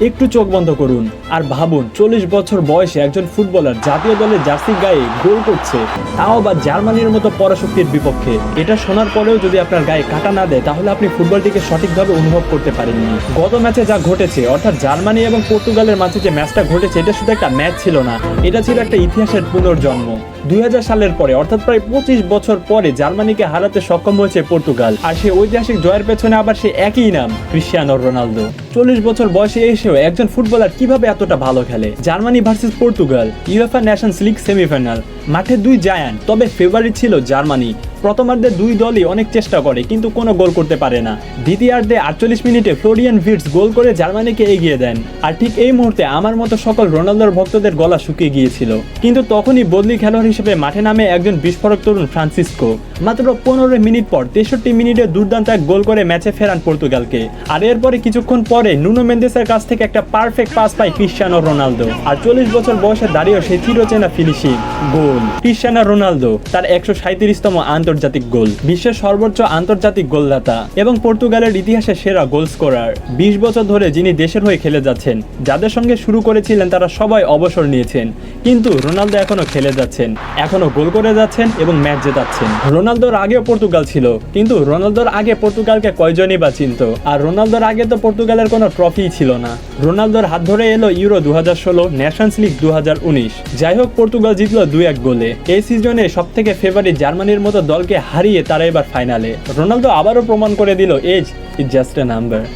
একটু চোখ বন্ধ করুন আর ভাবুন 40 বছর বয়সে একজন ফুটবলার জাতীয় দলের জার্সি গায়ে গোল করছে, তাও বা জার্মানির মতো পরাশক্তির বিপক্ষে। এটা শোনার পরেও যদি আপনার গায়ে কাটা না দেয় তাহলে আপনি ফুটবলটিকে সঠিকভাবে অনুভব করতে পারেননি। গত ম্যাচে যা ঘটেছে, অর্থাৎ জার্মানি এবং পর্তুগালের মাঝে যে ম্যাচটা ঘটেছে, এটা শুধু একটা ম্যাচ ছিল না, এটা ছিল একটা ইতিহাসের পুনর্জন্ম। 2000 সালের পরে, অর্থাৎ প্রায় 25 বছর পরে জার্মানিকে হারাতে সক্ষম হয়েছে পর্তুগাল। আর সেই ঐতিহাসিক জয়ের পেছনে আবার সে একই নাম, ক্রিশ্চিয়ানো রোনালদো। 40 বছর বয়সে এসেও একজন ফুটবলার কিভাবে এতটা ভালো খেলে। Germany versus Portugal, UEFA Nations league semifinal, মাঠে দুই জায়ান্ট, তবে ফেভারিট ছিল জার্মানি। প্রথমার্ধে দুই দলই অনেক চেষ্টা করে কিন্তু কোনো গোল করতে পারে না। দ্বিতীয়ার্ধে 48 মিনিটে ফ্লোরিয়ান ভির্টস গোল করে জার্মানিকে এগিয়ে দেন। আর ঠিক এই মুহূর্তে আমার মতো সকল রোনালদোর ভক্তদের গলা শুকিয়ে গিয়েছিল। কিন্তু তখনই বদলি খেলোয়াড় হিসেবে মাঠে নামে একজন বিস্ফোরক তরুণ ফ্রান্সিসকো। মাত্র 15 মিনিট পর 63 মিনিটে দুর্দান্ত এক গোল করে ম্যাচে ফেরান পর্তুগালকে। আর এরপরে কিছুক্ষণ পরে নুনো মেন্দেসের কাছ থেকে একটা পারফেক্ট পাস পায় ক্রিশ্চিয়ানো রোনালদো। আর 40 বছর বয়সে দাঁড়িয়েও সেই চিরচেনা ফিনিশিং গোল। ক্রিশ্চিয়ানো রোনালদো তার 137তম আন্তর্জাতিক গোল, বিশ্বের সর্বোচ্চ আন্তর্জাতিক গোলদাতা এবং পর্তুগালের ইতিহাসে সেরা গোল স্কোরার। 20 বছর ধরে যিনি দেশের হয়ে খেলে যাচ্ছেন, যাদের সঙ্গে শুরু করেছিলেন তারা সবাই অবসর নিয়েছেন, কিন্তু রোনালদো এখনো খেলে যাচ্ছেন, এখনো গোল করে যাচ্ছেন এবং ম্যাচ জেতাচ্ছেন। রোনালদোর আগেও পর্তুগাল ছিল, কিন্তু রোনালদোর আগে পর্তুগালকে কয়জনই বা চিনত? আর রোনালদোর আগে তো পর্তুগালের কোনো ট্রফিই ছিল না। রোনালদোর হাত ধরে এলো ইউরো 2016, নেশনস লিগ 2019। যাই হোক, পর্তুগাল জিতলো 2-1 গোলে। এই সিজনে সবথেকে ফেভারিট জার্মানির মতো দলকে হারিয়ে তারা এবার ফাইনালে। রোনালদো আবারও প্রমাণ করে দিল, age is just a number.